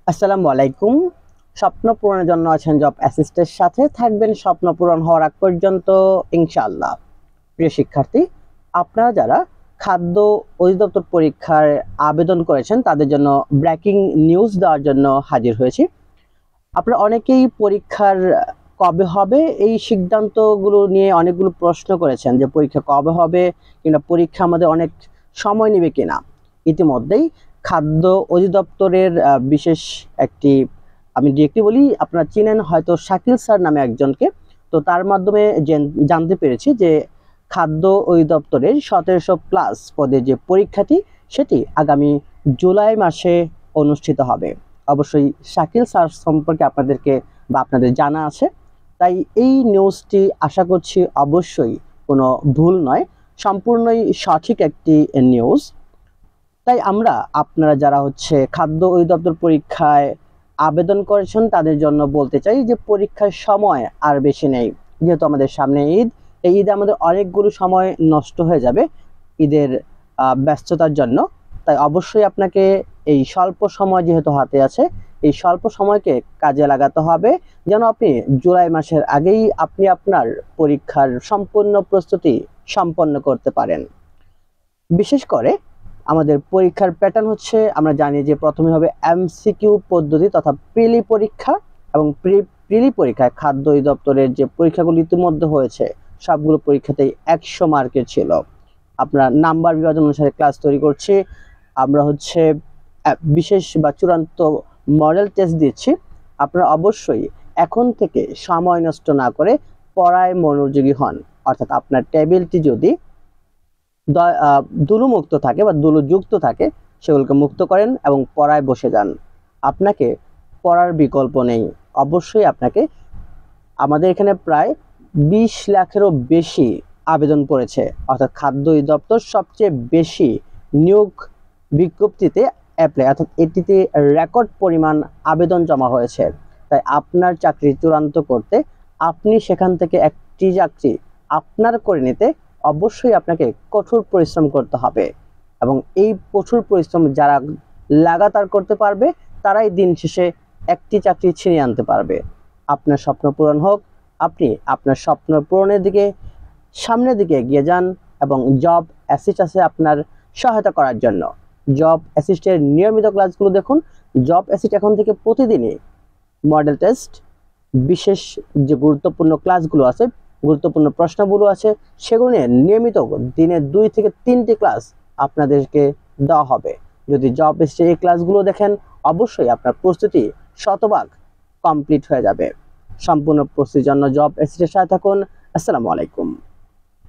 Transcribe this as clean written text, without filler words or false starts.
আসসালামু আলাইকুম। স্বপ্ন পূরণের জন্য আছেন জব অ্যাসিস্টের সাথে থাকবেন স্বপ্ন পূরণ হওয়ার আগ পর্যন্ত ইনশাআল্লাহ। প্রিয় শিক্ষার্থী, আপনারা যারা খাদ্য অধিদপ্তর পরীক্ষার আবেদন করেছেন তাদের জন্য ব্রেকিং নিউজ দেওয়ার জন্য হাজির হয়েছি। আপনারা অনেকেই পরীক্ষার কবে হবে এই সিদ্ধান্তগুলো নিয়ে অনেকগুলো প্রশ্ন করেছেন যে পরীক্ষা কবে হবে কিংবা পরীক্ষা আমাদের অনেক সময় নেবে কিনা। ইতিমধ্যেই খাদ্য অধিদপ্তরের বিশেষ একটি, আমি ডিরেক্টলি বলি, আপনারা চিনেন হয়তো শাকিল স্যার নামে একজনকে। তো তার মাধ্যমে জানতে পেরেছি যে খাদ্য অধিদপ্তরের 1700+ পদের যে পরীক্ষাটি সেটি আগামী জুলাই মাসে অনুষ্ঠিত হবে। অবশ্যই শাকিল স্যার সম্পর্কে আপনাদেরকে বা আপনাদের জানা আছে, তাই এই নিউজটি আশা করছি অবশ্যই কোনো ভুল নয়, সম্পূর্ণই সঠিক একটি নিউজ। তাই আপনারা যারা খাদ্য অধিদপ্তর পরীক্ষায় আবেদন করেছেন তাদের জন্য বলতে চাই যে পরীক্ষার সময় আর বেশি নেই। যেহেতু আমাদের সামনে ঈদ, এই ঈদে আমাদের অনেকগুলো সময় নষ্ট হয়ে যাবে ঈদের ব্যস্ততার জন্য। তাই অবশ্যই আপনাকে এই স্বল্প সময় যেহেতু হাতে আছে, এই স্বল্প সময়কে কাজে লাগাতে হবে যেন আপনি জুলাই মাসের আগেই আপনি আপনার পরীক্ষার সম্পূর্ণ প্রস্তুতি সম্পন্ন করতে পারেন। বিশেষ করে আমাদের পরীক্ষার প্যাটার্ন আমরা জানি যে প্রথমে হবে এমসিকিউ পদ্ধতি তথা প্রিলি পরীক্ষা, এবং প্রিলি পরীক্ষায় খাদ্য অধিদপ্তরের যে পরীক্ষাগুলো ইতিমধ্যে হয়েছে সবগুলো পরীক্ষাতেই 100 মার্কের ছিল। আপনার নাম্বার বিভাজন অনুসারে ক্লাস তৈরি করছি আমরা, বিশেষ বা চূড়ান্ত মডেল টেস্ট দিচ্ছি। আপনারা অবশ্যই এখন থেকে সময় নষ্ট না করে পড়ায় মনোযোগী হন। অর্থাৎ আপনার টেবিলটি যদি দুলু মুক্ত থাকে বা দুলু যুক্ত থাকে সেগুলোকে মুক্ত করেন এবং পড়ায় বসে যান। আপনাকে পড়ার বিকল্প নেই। অবশ্যই আপনাকে, আমাদের এখানে প্রায় 20 লাখেরও বেশি আবেদন পড়েছে, অর্থাৎ খাদ্য অধিদপ্তর সবচেয়ে বেশি নিয়োগ বিজ্ঞপ্তিতে অ্যাপ্লাই, অর্থাৎ এটিতে রেকর্ড পরিমাণ আবেদন জমা হয়েছে। তাই আপনার চাকরি চূড়ান্ত করতে, আপনি সেখান থেকে একটি চাকরি আপনার করে নিতে অবশ্যই আপনাকে কঠোর পরিশ্রম করতে হবে, এবং এই কঠোর পরিশ্রম যারা লাগাতার করতে পারবে তারাই দিন শেষে একটি চাকরি ছিনিয়ে আনতে পারবে। আপনার স্বপ্ন পূরণ হোক, আপনি আপনার স্বপ্ন পূরণের দিকে সামনের দিকে এগিয়ে যান, এবং জব অ্যাসিস্ট আছে আপনার সহায়তা করার জন্য। জব অ্যাসিস্টের নিয়মিত ক্লাসগুলো দেখুন। জব অ্যাসিস্ট এখন থেকে প্রতিদিনই মডেল টেস্ট, বিশেষ যে গুরুত্বপূর্ণ ক্লাসগুলো আছে, গুরুত্বপূর্ণ প্রশ্নগুলো আছে, সেগুলো নিয়ে নিয়মিত দিনে 2 থেকে 3টি ক্লাস আপনাদেরকে দেওয়া হবে। যদি জব অ্যাসিস্টের এই ক্লাসগুলো দেখেন অবশ্যই আপনার প্রস্তুতি শতভাগ কমপ্লিট হয়ে যাবে। সম্পূর্ণ প্রস্তুতির জন্য জব অ্যাসিস্টের সাথে থাকুন। আসসালামু আলাইকুম।